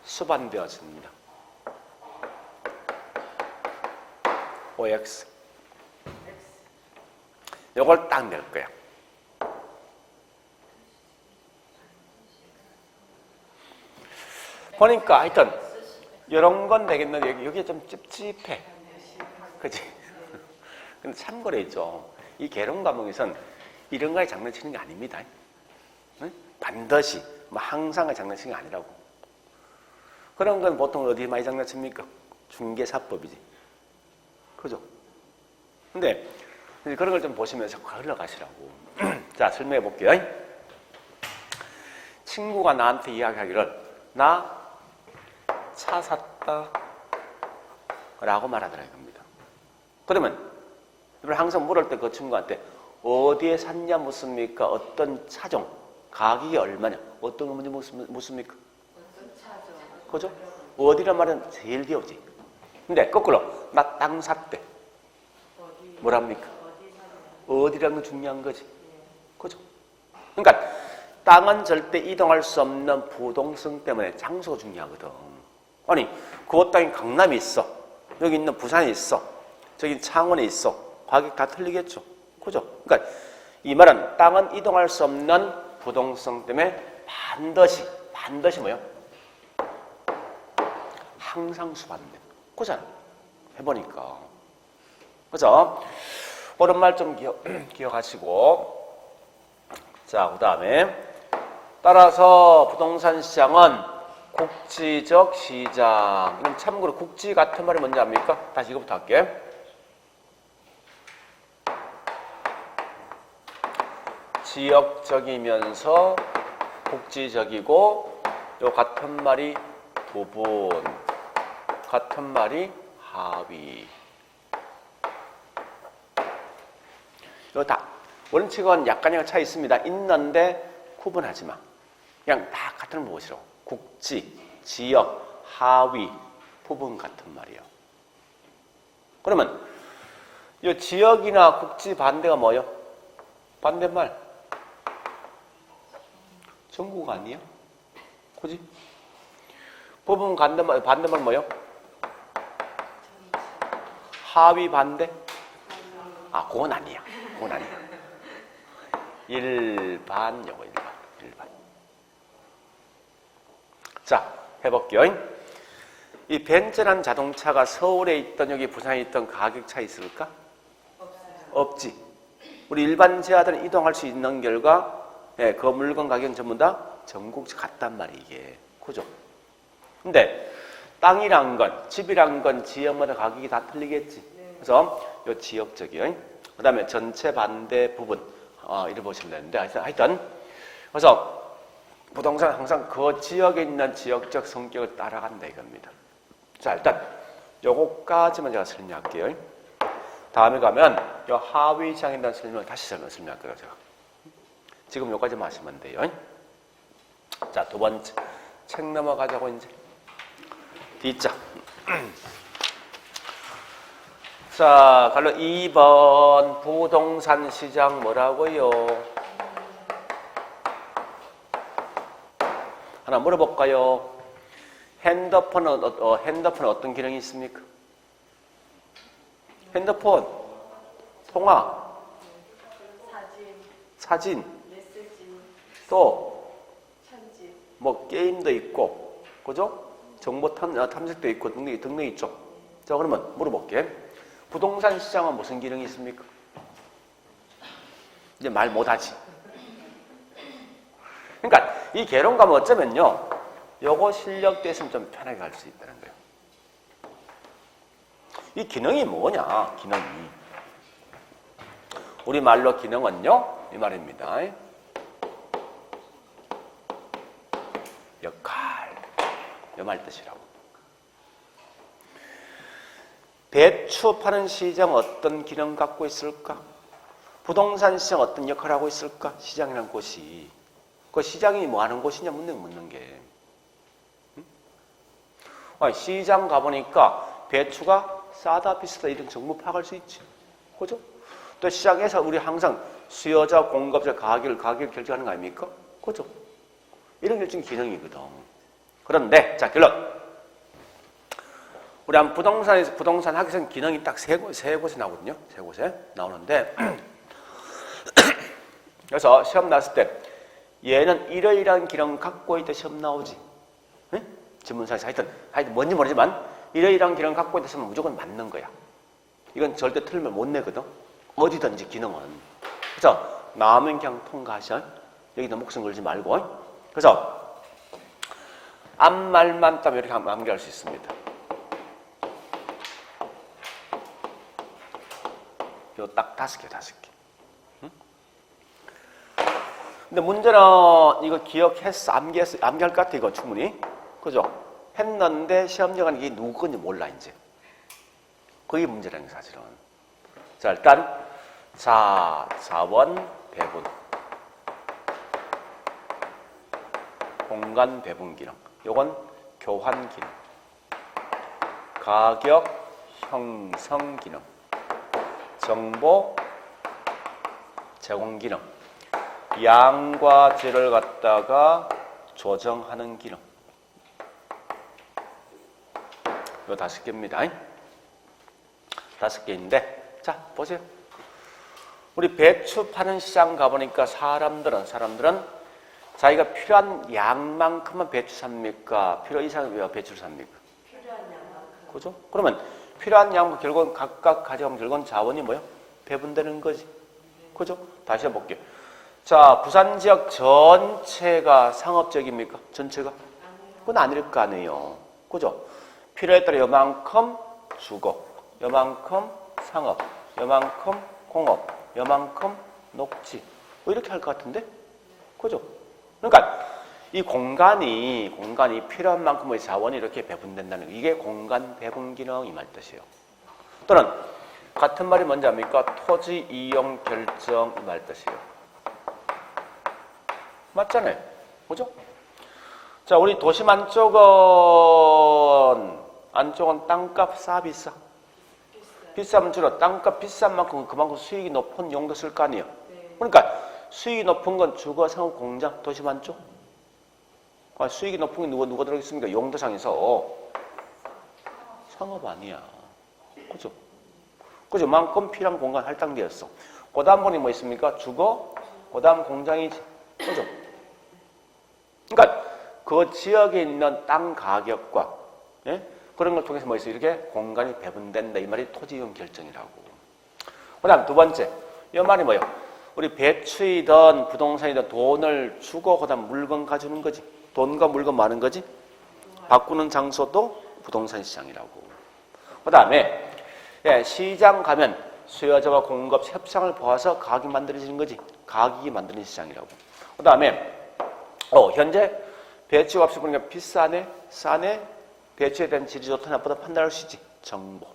S1: 수반되어집니다. OX. 이걸 딱 낼 거야. 보니까 하여튼 이런 건 되겠는데 여기 좀 찝찝해. 그치? 근데 참고로 있죠. 이 개론 과목에선 이런 거에 장난치는 게 아닙니다. 응? 반드시, 항상의 장난치는 게 아니라고. 그런 건 보통 어디에 많이 장난칩니까? 중개사법이지. 그죠? 근데 그런 걸 좀 보시면서 흘러가시라고. 자, 설명해 볼게요. 친구가 나한테 이야기하기를 나 차 샀다 라고 말하더라 이겁니다. 그러면 항상 물을 때 그 친구한테 어디에 샀냐 묻습니까? 어떤 차종, 가격이 얼마냐, 어떤 거 문제 묻습니까? 그죠? 어디란 말은 제일 귀엽지. 근데 거꾸로 나 땅 샀대. 뭐랍니까? 어디라는 건 중요한 거지. 그죠? 그러니까 땅은 절대 이동할 수 없는 부동성 때문에 장소가 중요하거든. 아니, 그 땅이 강남에 있어. 여기 있는 부산에 있어. 저기 창원에 있어. 가격 다 틀리겠죠. 그죠? 그러니까 이 말은 땅은 이동할 수 없는 부동성 때문에 반드시 뭐요? 항상 수반돼. 그잖아. 해보니까. 그죠? 그런 말 좀 기억하시고. 자, 그 다음에 따라서 부동산 시장은 국지적 시장. 그럼 참고로 국지 같은 말이 뭔지 압니까? 다시 이거부터 할게. 지역적이면서 국지적이고 요 같은 말이 부분, 같은 말이 하위. 요 다 원칙은 약간의 차이 있습니다. 있는데 구분하지 마. 그냥 다 같은 무엇이로? 국지, 지역, 하위, 부분 같은 말이에요. 그러면 이 지역이나 국지 반대가 뭐예요? 반대말. 전국 아니야? 그지? 부분 반대말 뭐예요? 하위 반대? 아, 그건 아니야. 그건 아니야. 일반 영어 일반. 자, 해볼게요. 이 벤츠라는 자동차가 서울에 있던 여기 부산에 있던 가격 차이 있을까? 없지. 우리 일반 지하들은 이동할 수 있는 결과 그 물건 가격은 전부 다 전국지 같단 말이에요. 이게. 그죠? 근데 땅이란 건, 집이란 건 지역마다 가격이 다 틀리겠지. 그래서 요 지역적이요. 그 다음에 전체 반대 부분. 이렇게 보시면 되는데 하여튼 그래서 부동산은 항상 그 지역에 있는 지역적 성격을 따라간다 이겁니다. 자, 일단 요거까지만 제가 설명할게요. 다음에 가면 요 하위 시장에 대한 설명을 다시 설명할 거예요. 제가. 지금 요까지만 하시면 돼요. 자, 두 번째 책 넘어가자고 이제. D자. 자, 갈로 2번 부동산 시장 뭐라고요? 하나 물어볼까요? 핸드폰은 어떤 기능이 있습니까? 핸드폰, 통화, 사진, 또 뭐 게임도 있고, 그죠? 정보 탐색도 있고 등등 있죠. 자, 그러면 물어볼게. 부동산 시장은 무슨 기능이 있습니까? 이제 말 못하지. 그러니까 이 개론감은 어쩌면요, 요거 실력도 있으면 좀 편하게 갈 수 있다는 거예요. 이 기능이 뭐냐? 기능이. 우리말로 기능은요, 이 말입니다. 역할. 이 말 뜻이라고. 배추 파는 시장 어떤 기능 갖고 있을까? 부동산 시장 어떤 역할을 하고 있을까? 시장이라는 곳이. 그 시장이 뭐 하는 곳이냐 묻는 게. 시장 가보니까 배추가 싸다 비싸다 이런 정보 파악할 수 있지. 그죠? 또 시장에서 우리 항상 수요자, 공급자, 가격을 결정하는 거 아닙니까? 그죠? 이런 결정이 기능이거든. 그런데, 자, 결론. 우리 한 부동산 학교에서는 기능이 딱 세 곳에 나오거든요. 세 곳에 나오는데. 그래서 시험 나왔을 때 얘는 이러이러한 기능 갖고 있다 시험 나오지. 응? 지문상에서 하여튼 뭔지 모르지만 이러이러한 기능 갖고 있다 시험 무조건 맞는 거야. 이건 절대 틀리면 못 내거든. 어디든지 기능은. 그래서 나오면 그냥 통과하셔. 여기다 목숨 걸지 말고. 그래서 앞말만 따면 이렇게 암기할 수 있습니다. 요 딱 5개. 응? 근데 문제는 이거 기억했어, 암기할 것 같아, 이거 충분히. 그죠? 했는데 시험장은 이게 누구 건지 몰라, 이제. 그게 문제라는 게 사실은. 자, 일단 4번 배분. 공간 배분 기능. 요건 교환 기능. 가격 형성 기능. 정보 제공 기능. 양과 질을 갖다가 조정하는 기능. 이거 5개입니다. 5개인데, 자, 보세요. 우리 배추 파는 시장 가보니까 사람들은 자기가 필요한 양만큼만 배추 삽니까? 필요 이상은 왜 배추를 삽니까?
S2: 필요한 양만큼.
S1: 그죠? 그러면 필요한 양만 결국은 각각 가져가면 결국은 자원이 뭐예요? 배분되는 거지. 그죠? 다시 해볼게요. 자, 부산 지역 전체가 상업적입니까? 전체가? 그건 아닐 거 아니에요. 그죠? 필요에 따라 요만큼 주거, 요만큼 상업, 요만큼 공업, 요만큼 녹지. 뭐 이렇게 할 것 같은데? 그죠? 그러니까 이 공간이 필요한 만큼의 자원이 이렇게 배분된다는 거. 이게 공간 배분 기능 이 말 뜻이에요. 또는 같은 말이 뭔지 압니까? 토지 이용 결정 이 말 뜻이에요. 맞잖아요. 그죠? 자, 우리 도심 안쪽은 땅값 싸 비싸? 비싸면 주로 땅값 비싼 만큼 그만큼 수익이 높은 용도 쓸 거 아니에요. 그러니까 수익이 높은 건 주거, 상업, 공장, 도심 안쪽. 수익이 높은 게 누가 들어있습니까? 용도상에서 상업 아니야. 그죠? 그죠? 만큼 필요한 공간 할당되었어. 그 다음 번이 뭐 있습니까? 주거, 그 다음 공장이지. 그죠? 그러니까 그 지역에 있는 땅 가격과 예? 그런 걸 통해서 뭐 있어요? 이렇게 공간이 배분된다. 이 말이 토지이용 결정이라고. 그 다음 두 번째. 이 말이 뭐예요? 우리 배추이든 부동산이든 돈을 주고 그 다음 물건 가주는 거지. 돈과 물건 많은 거지. 바꾸는 장소도 부동산 시장이라고. 그 다음에 예, 시장 가면 수요자와 공급 협상을 보아서 가격이 만들어지는 거지. 가격이 만드는 시장이라고. 그 다음에 현재 배추 값이 보니까 비싸네? 싸네? 배추에 대한 질이 좋다 나쁘다 판단할 수 있지. 정보.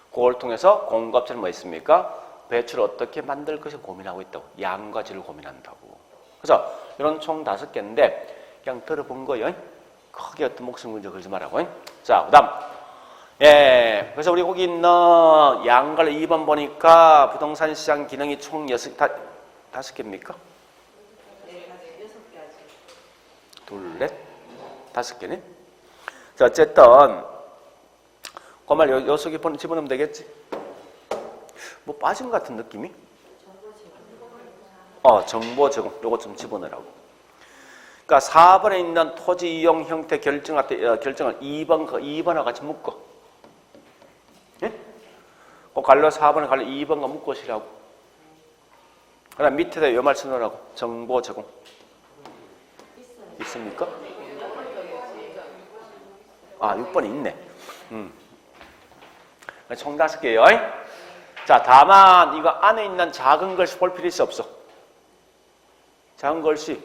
S1: 그걸 통해서 공급자는 뭐 있습니까? 배추를 어떻게 만들 것을 고민하고 있다고. 양과 질을 고민한다고. 그래서 이런 총 5개인데 그냥 들어본 거예요. 크게 어떤 목숨 문제 걸지 말라고. 자, 그 다음. 예, 그래서 우리 거기 있는 양갈 2번 보니까 부동산 시장 기능이 총 5개입니까?
S2: 네, 6개 아직.
S1: 둘, 넷, 5개네. 자, 어쨌든 그 말 요 속에 집어넣으면 되겠지? 뭐 빠진 것 같은 느낌이? 정보 제공. 요거 좀 집어넣으라고. 그러니까 4번에 있는 토지 이용 형태 결정을 2번과 같이 묶어. 예? 그 갈로 4번에 갈로 2번과 묶으시라고. 그 다음 밑에다 요 말 써놓으라고. 정보 제공. 있습니까? 6번이 있네. 총 5개요. 자, 다만 이거 안에 있는 작은 글씨 볼 필요 있어 없어? 작은 글씨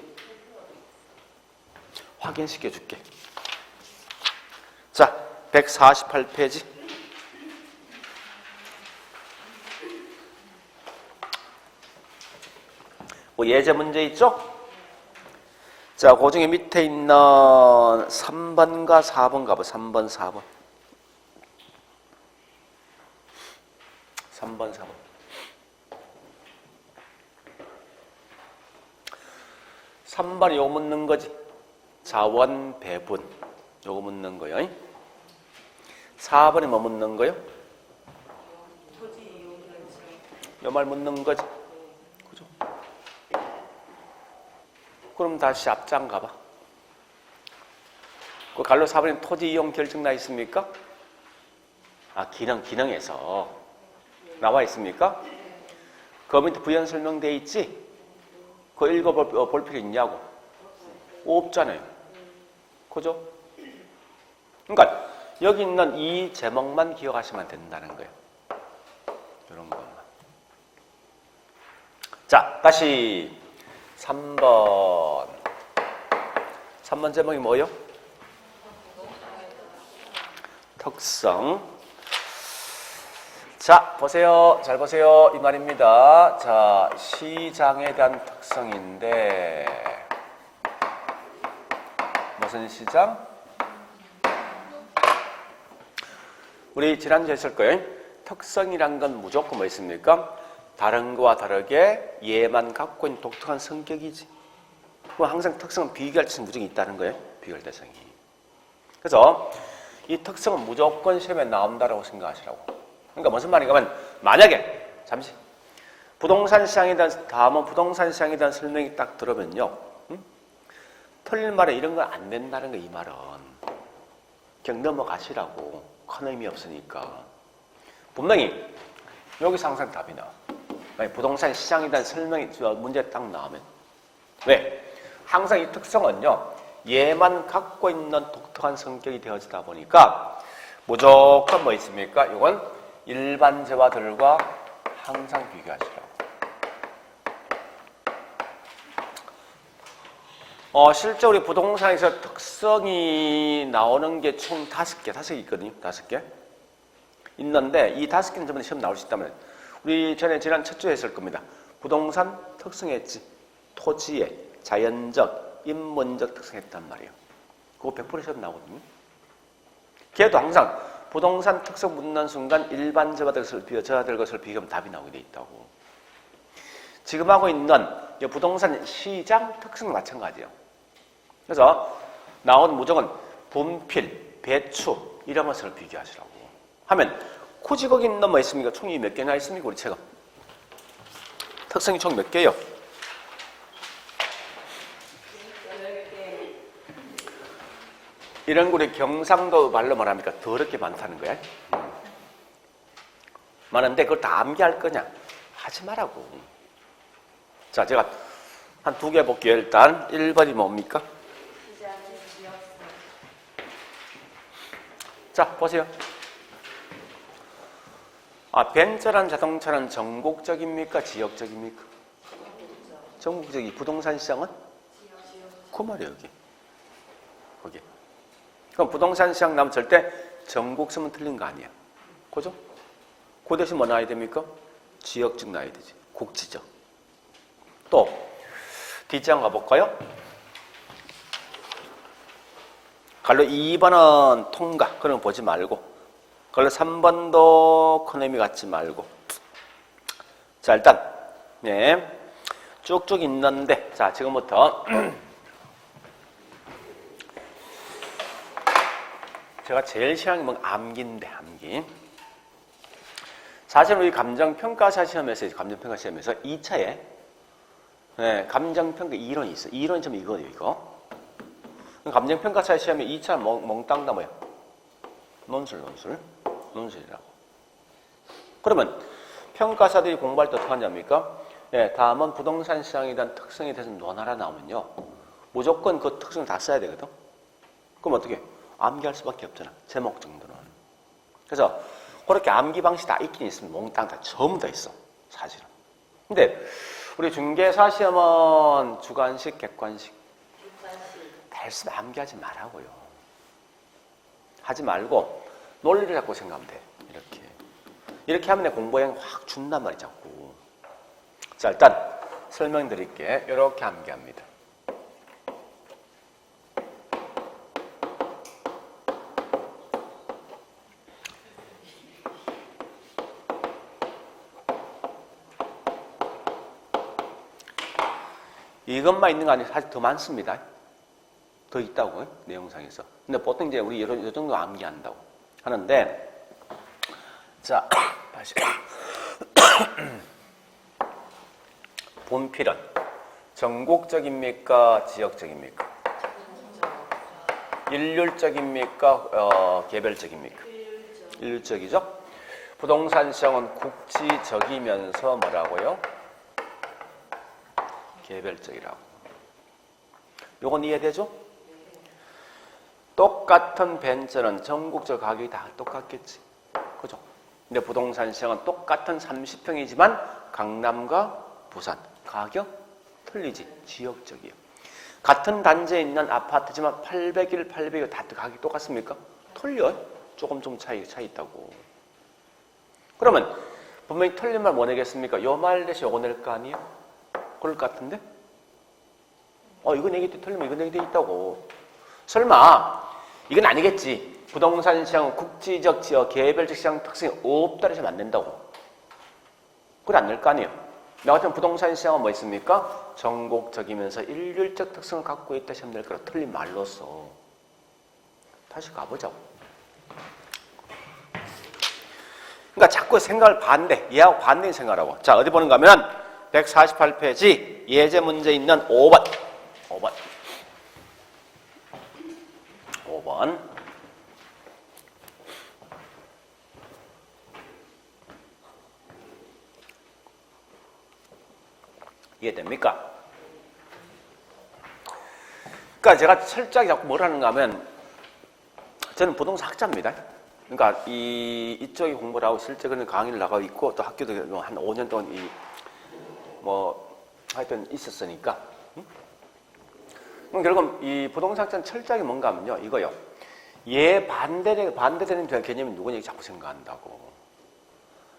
S1: 확인시켜 줄게. 자, 148페이지. 뭐 예제 문제 있죠? 자, 그 중에 밑에 있는 3번과 4번 가봐. 3번, 4번. 3번, 4번. 3번이 요거 묻는 거지. 자원 배분. 요거 묻는 거요. 4번이 뭐 묻는 거요?
S2: 토지 이용 결정.
S1: 요 말 묻는 거지. 그죠? 그럼 다시 앞장 가봐. 그 갈로 4번에 토지 이용 결정 나 있습니까? 기능에서 나와 있습니까? 그 밑에 부연 설명되어 있지? 그거 읽어볼 필요 있냐고? 없잖아요. 그죠? 그러니까 여기 있는 이 제목만 기억하시면 된다는 거예요. 이런 것만. 자, 다시 3번. 3번 제목이 뭐예요? 특성. 자, 보세요. 잘 보세요. 이 말입니다. 자, 시장에 대한 특성인데 무슨 시장? 우리 지난주에 했을 거예요. 특성이란 건 무조건 뭐 있습니까? 다른 거와 다르게 얘만 갖고 있는 독특한 성격이지. 그럼 항상 특성은 비교할 대상이 무조건 있다는 거예요. 비교할 대상이. 그래서 이 특성은 무조건 시험에 나온다라고 생각하시라고. 그러니까 무슨 말인가 하면 만약에 잠시 부동산 시장에 대한 다음은 부동산 시장에 대한 설명이 딱 들으면요. 틀린 말에 이런 건 안 된다는 거 이 말은 그냥 넘어가시라고 큰 의미 없으니까 분명히 여기서 항상 답이 나와. 만약 부동산 시장에 대한 설명이 문제 딱 나오면 왜? 항상 이 특성은요. 얘만 갖고 있는 독특한 성격이 되어지다 보니까 무조건 뭐 있습니까? 이건 일반재화들과 항상 비교하시라고. 실제 우리 부동산에서 특성이 나오는 게 총 5개 있거든요. 5개. 있는데 이 5개는 전부 시험 나올 수 있다면 우리 전에 지난 첫 주에 했을 겁니다. 부동산 특성했지. 토지의 자연적, 인문적 특성했단 말이에요. 그거 100% 시험 나오거든요. 걔도 항상 부동산 특성 묻는 순간 일반 저하될 것을 비교하면 답이 나오게 돼 있다고. 지금 하고 있는 부동산 시장 특성도 마찬가지예요. 그래서 나온 무조건 분필, 배추 이런 것을 비교하시라고 하면 굳이 거기 있는 뭐 있습니까? 총이 몇 개나 있습니까? 우리 책은 특성이 총 몇 개예요? 이런 거 우리 경상도 말로 말합니까? 더럽게 많다는 거야. 많은데 그걸 다 암기할 거냐? 하지 말라고. 자, 제가 한 2개 볼게요. 일단 1번이 뭡니까? 자, 보세요. 벤츠란 자동차는 전국적입니까? 지역적입니까? 전국적이. 부동산 시장은? 그 말이에요, 여기. 거기. 그럼 부동산 시장 나면 절대 전국 쓰면 틀린 거 아니야. 그죠? 그 대신 뭐 나와야 됩니까? 지역적 나와야 되지. 국지적. 또 뒷장 가볼까요? 갈로 2번은 통과. 그런 거 보지 말고. 갈로 3번도 큰 의미 갖지 말고. 자, 일단 네, 쭉쭉 있는데 자, 지금부터 제가 제일 싫어하는 건 암기인데, 암기. 사실 우리 감정평가사 시험에서 2차에 감정평가 이론이 있어요. 이론이 좀 이거예요, 이거. 감정평가사 시험에 2차 몽땅 다 뭐야? 논술이라고. 그러면 평가사들이 공부할 때 어떻게 하냐입니까? 다음은 부동산 시장에 대한 특성에 대해서 논하라 나오면요. 무조건 그 특성을 다 써야 되거든. 그럼 어떻게? 암기할 수밖에 없잖아. 제목 정도는. 그래서 그렇게 암기 방식이 다 있긴 있으면 몽땅 다 전부 다 있어. 사실은. 근데 우리 중개사 시험은 주관식, 객관식. 다 있으면 암기하지 말라고요. 하지 말고 논리를 잡고 생각하면 돼. 이렇게 하면 내 공부량 확 준단 말이야, 자꾸. 자, 일단 설명드릴게. 이렇게 암기합니다. 이것만 있는 거 아니고 사실 더 많습니다. 더 있다고요, 내용상에서. 근데 보통 이제 우리 이 정도 암기한다고 하는데, 자, 다시. 분필은 전국적입니까? 지역적입니까? 일률적입니까? 개별적입니까? 일률적이죠? 부동산 시장은 국지적이면서 뭐라고요? 개별적이라고. 요건 이해되죠? 똑같은 벤처는 전국적 가격이 다 똑같겠지. 그죠? 근데 부동산 시장은 똑같은 30평이지만 강남과 부산 가격 틀리지. 지역적이에요. 같은 단지에 있는 아파트지만 800일, 800일 다 가격이 똑같습니까? 틀려요. 조금 차이 있다고. 그러면 분명히 틀린 말 뭐 내겠습니까? 요 말 대신 요거 낼 거 아니에요? 그럴 것 같은데? 이거 내기 때 틀리면 이거 내기 돼 있다고. 설마 이건 아니겠지. 부동산 시장은 국지적, 지역, 개별적 시장 특성이 없다 해서 안 된다고. 그걸 안 낼 거 아니에요. 나 같은 부동산 시장은 뭐 있습니까? 전국적이면서 일률적 특성을 갖고 있다 시험 낼 거라 틀린 말로써. 다시 가보자고. 그러니까 자꾸 생각을 얘하고 반대인 생각하라고. 자, 어디 보는가 하면 148페이지 예제 문제 있는 5번. 5번. 이해됩니까? 그러니까 제가 철저하게 자꾸 뭘 하는가 하면 저는 부동산 학자입니다. 그러니까 이쪽에 공부를 하고 실제 그런 강의를 나가고 있고 또 학교도 한 5년 동안 하여튼 있었으니까. 그럼 결국 이 부동산 학자는 철저하게 뭔가 하면요. 이거요. 반대되는 개념이 누구냐 자꾸 생각한다고.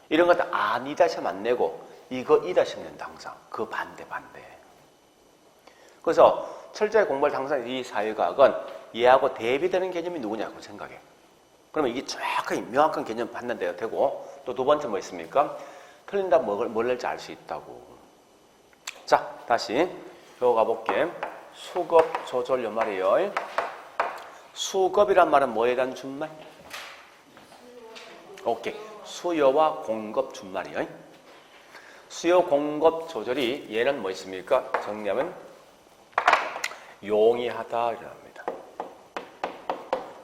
S1: 이런 것들 아니다 시험 안 내고 이다 시험 낸다 항상. 그 반대. 그래서 철저히 공부할 당사자 이 사회과학은 얘하고 대비되는 개념이 누구냐고 생각해. 그러면 이게 정확하게 명확한 개념 판단돼야 되고 또 두 번째 뭐 있습니까? 틀린다 뭘 낼지 알 수 있다고. 자, 다시 요 가볼게. 수급 조절 요 말이에요. 수급이란 말은 뭐에 대한 준말? 오케이. 수요와 공급 준말이에요. 수요 공급 조절이 얘는 뭐 있습니까? 정리하면 용이하다 이랍니다.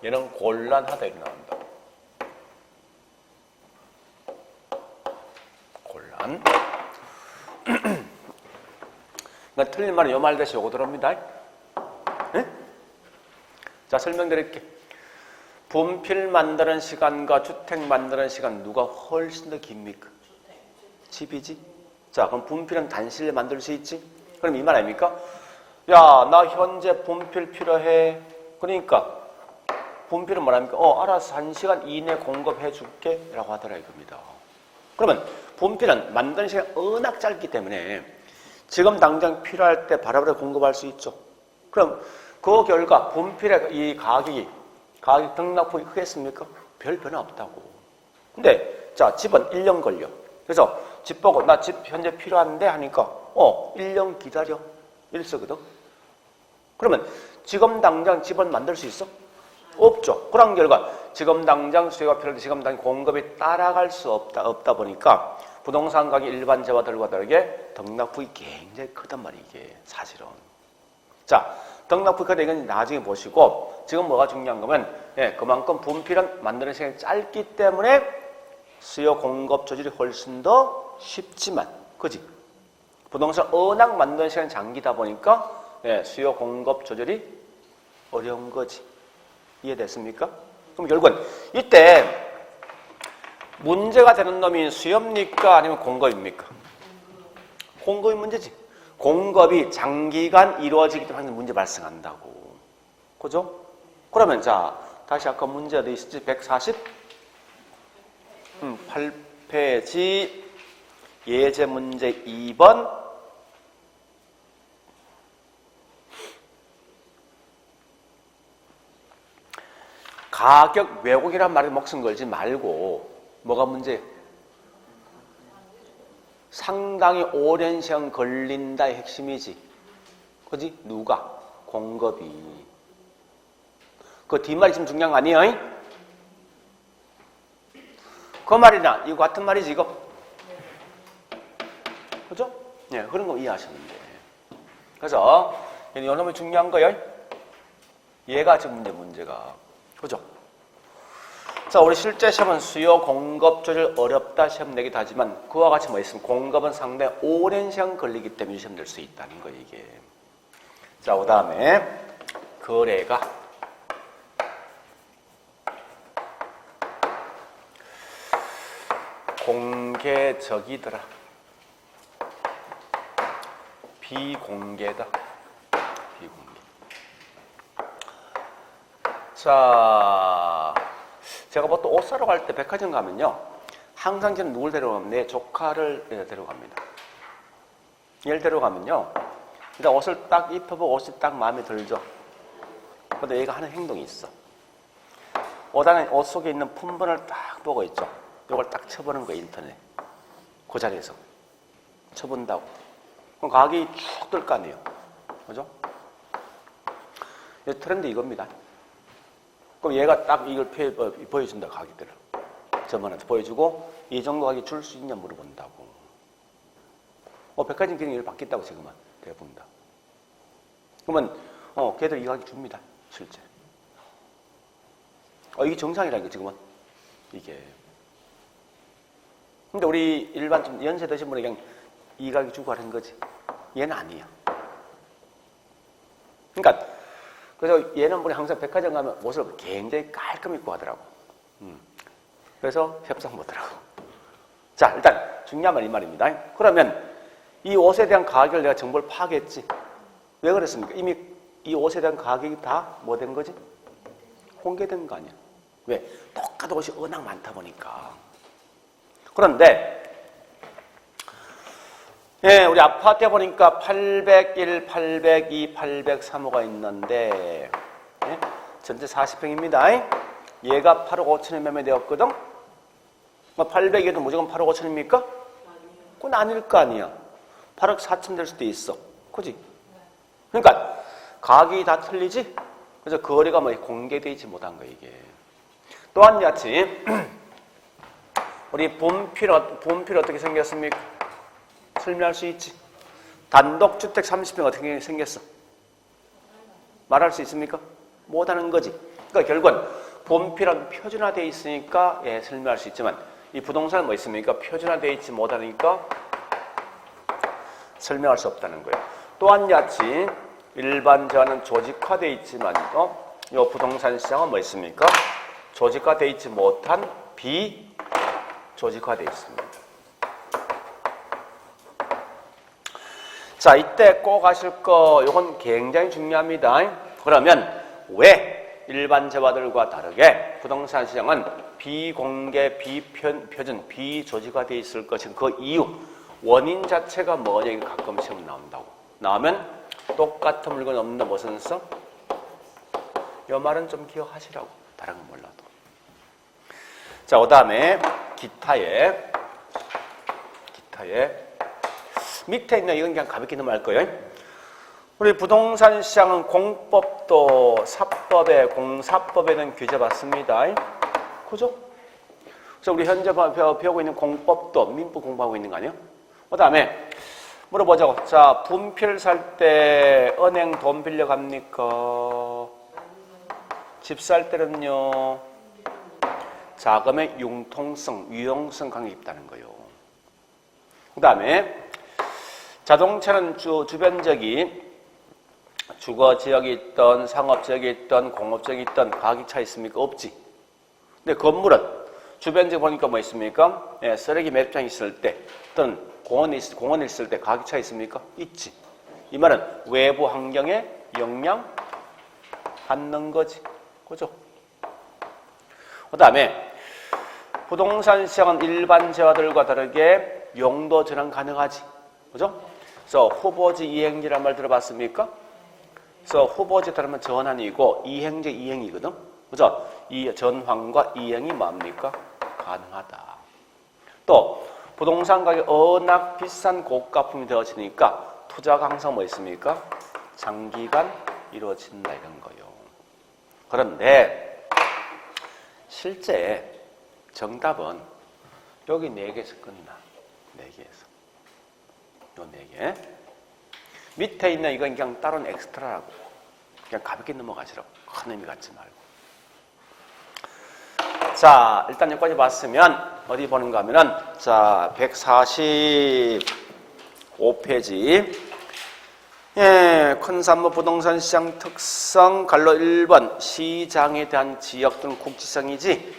S1: 얘는 곤란하다 이렇게 나온다. 곤란. 그러니까 틀린 말은 요 말 대신 요거 들어옵니다. 네? 자, 설명드릴게. 분필 만드는 시간과 주택 만드는 시간 누가 훨씬 더 깁니까? 집이지. 자, 그럼 분필은 단실에 만들 수 있지? 그럼 이 말 아닙니까? 야, 나 현재 분필 필요해. 그러니까 분필은 뭐랍니까? 알아서 1시간 이내 공급해 줄게 라고 하더라 이겁니다. 그러면 분필은 만드는 시간이 워낙 짧기 때문에 지금 당장 필요할 때 바로바로 공급할 수 있죠. 그럼 그 결과 분필의 이 가격 등락폭이 크겠습니까? 별 변화 없다고. 근데 자, 집은 1년 걸려. 그래서 집 보고 나 집 현재 필요한데 하니까 1년 기다려. 이랬거든. 그러면 지금 당장 집은 만들 수 있어? 없죠. 그런 결과 지금 당장 수요가 필요한데 지금 당장 공급이 따라갈 수 없다 보니까 부동산 가격 일반 재화들과 다르게 등락폭이 굉장히 크단 말이에요. 이게 사실은. 자, 등락폭이 크다 이건 나중에 보시고 지금 뭐가 중요한 거면 그만큼 분필은 만드는 시간이 짧기 때문에 수요 공급 조절이 훨씬 더 쉽지만 그지? 부동산 워낙 만드는 시간이 장기다 보니까 수요 공급 조절이 어려운 거지. 이해됐습니까? 그럼 결국은 이때 문제가 되는 놈이 수요입니까? 아니면 공급입니까? 공급이 문제지. 공급이 장기간 이루어지기 때문에 문제 발생한다고. 그죠? 그러면 자, 다시 아까 문제 어디 있었지? 148페이지 예제 문제 2번. 가격 왜곡이란 말에 목숨 걸지 말고 뭐가 문제? 상당히 오랜 시간 걸린다의 핵심이지. 그지? 누가? 공급이. 그 뒷말이 지금 중요한 거 아니에요? 그 말이나 이거 같은 말이지 이거. 그죠? 네, 그런 거 이해하시면 돼. 그래서 이놈이 중요한 거예요. 얘가 지금 문제가. 그죠? 자, 우리 실제 시험은 수요 공급 조절 어렵다 시험 내기도 하지만 그와 같이 뭐 있으면 공급은 상당히 오랜 시간 걸리기 때문에 시험 낼 수 있다는 거예요, 이게. 자, 그 다음에 거래가 공개적이더라. 비공개다. 비공개. 자, 제가 보통 옷 사러 갈 때 백화점 가면요. 항상 저는 누굴 데려가면 내 조카를 데려갑니다. 얘를 데려가면요. 일단 옷을 딱 입혀보고 옷이 딱 마음에 들죠. 근데 얘가 하는 행동이 있어. 옷 속에 있는 품번을 딱 보고 있죠. 이걸 딱 쳐보는 거예요, 인터넷. 그 자리에서. 쳐본다고. 그럼 가격이 쭉 뜰 거 아니에요. 그죠? 트렌드 이겁니다. 그럼 얘가 딱 이걸 보여준다, 가격들을. 점원한테 보여주고 이 정도 가격이 줄 수 있냐 물어본다고. 백화점 기능이 바뀌었다고 지금은 대부분 다. 그러면 걔들 이 가격 줍니다. 실제. 이게 정상이라니까 지금은. 이게. 근데 우리 일반 좀 연세 드신 분이 그냥 이 가격 주고 하는 거지. 얘는 아니야. 그러니까 그래서 얘는 분이 항상 백화점 가면 옷을 굉장히 깔끔히 입고 하더라고. 그래서 협상 못하더라고. 자, 일단 중요한 말 이 말입니다. 그러면 이 옷에 대한 가격을 내가 정보를 파악했지. 왜 그랬습니까? 이미 이 옷에 대한 가격이 다 뭐 된 거지? 공개된 거 아니야. 왜? 똑같은 옷이 워낙 많다 보니까. 그런데 우리 아파트에 보니까 801, 802, 803호가 있는데 전체 40평입니다. 얘가 8억 5천에 매매되었거든? 800에도 무조건 8억 5천입니까? 그건 아닐 거 아니야. 8억 4천 될 수도 있어. 그지? 그러니까 가격이 다 틀리지? 그래서 거래가 공개되어 있지 못한 거야, 이게. 또한 같이 우리 분필 어떻게 생겼습니까? 설명할 수 있지. 단독주택 30평 어떻게 생겼어? 말할 수 있습니까? 못하는 거지. 그러니까 결국은 분필은 표준화되어 있으니까 설명할 수 있지만 이 부동산은 뭐 있습니까? 표준화되어 있지 못하니까 설명할 수 없다는 거예요. 또한 같이 일반적으로는 조직화되어 있지만요. 이 부동산 시장은 뭐 있습니까? 조직화되어 있지 못한 비조직화되어 있습니다. 자, 이때 꼭 아실 거, 이건 굉장히 중요합니다. 그러면 왜 일반 재화들과 다르게 부동산 시장은 비공개, 비표준, 비조직화되어 있을 것인 그 이유, 원인 자체가 뭐냐, 이게 가끔 시험 나온다고. 나오면 똑같은 물건 없는데 무슨 써? 이 말은 좀 기억하시라고. 다른 건 몰라도. 자, 그 다음에 기타에 밑에 있는 이건 그냥 가볍게 넘어갈 거예요. 우리 부동산 시장은 공법도 사법에 공사법에는 규제 받습니다. 그죠? 그래서 우리 현재 배우고 있는 공법도 민법 공부하고 있는 거 아니에요? 그 다음에 물어보자고. 자, 분필 살 때 은행 돈 빌려 갑니까? 집 살 때는요. 자금의 융통성, 유용성 관계 있다는 거예요. 그 다음에 자동차는 주변적이 주거 지역이 있던 상업 지역이 있던 공업 지역이 있던 가격 차 있습니까? 없지. 근데 건물은 주변지역 보니까 뭐 있습니까? 쓰레기 매립장 있을 때 또는 공원에 있을 때 가격 차 있습니까? 있지. 이 말은 외부 환경에 영향 받는 거지. 그죠? 그 다음에 부동산 시장은 일반 재화들과 다르게 용도 전환 가능하지. 그죠? 그래서 후보지 이행지란 말 들어봤습니까? 그래서 후보지 따르면 전환이고 이행지 이행이거든. 그죠? 이 전환과 이행이 뭡니까? 가능하다. 또 부동산 가격이 워낙 비싼 고가품이 되어지니까 투자가 항상 뭐 있습니까? 장기간 이루어진다 이런 거예요. 그런데 실제 정답은 여기 4개에서 끝나. 4개에서. 요 4개. 밑에 있는 이건 그냥 다른 엑스트라라고. 그냥 가볍게 넘어가시라고. 큰 의미 갖지 말고. 자, 일단 여기까지 봤으면 어디 보는가 하면은 자, 145페이지. 큰 산모 부동산 시장 특성 갈로 1번 시장에 대한 지역 또는 국지성이지.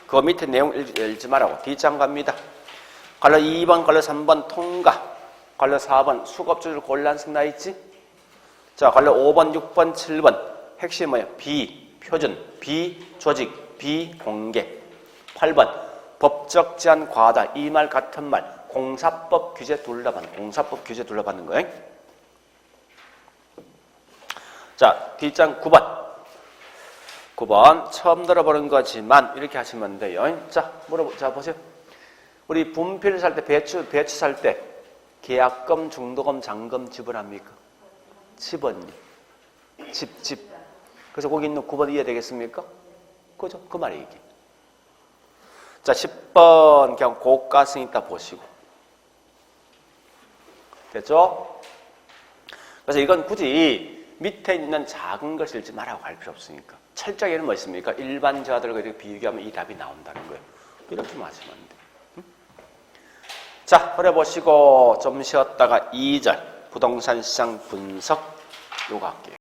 S1: 그 밑에 내용 읽지 말라고. 뒷장 갑니다. 갈로 2번, 갈로 3번 통과. 갈로 4번 수급주들 곤란성 나 있지? 자, 갈로 5번, 6번, 7번 핵심 뭐야? 비표준, 비조직, 비공개. 8번 법적 제한 과다. 이 말 같은 말. 공사법 규제 둘러받는 공사법 규제 둘러받는 거예요. 자, 뒷장 9번 처음 들어보는 거지만 이렇게 하시면 돼요. 자, 자 보세요. 우리 분필 살 때 배추 살 때 계약금, 중도금, 잔금 지불합니까? 집은요. 집. 그래서 거기 있는 9번 이해 되겠습니까? 그죠? 그 말이 이게. 자, 10번 그냥 고가성 있다 보시고. 됐죠? 그래서 이건 굳이 밑에 있는 작은 걸 읽지 말라고 할 필요 없으니까. 철저히는 뭐 있습니까? 일반 자들과 이렇게 비교하면 이 답이 나온다는 거예요. 이렇게만 하시면 안 돼. 응? 자, 그래 보시고 좀 쉬었다가 2절 부동산 시장 분석 요거 할게요.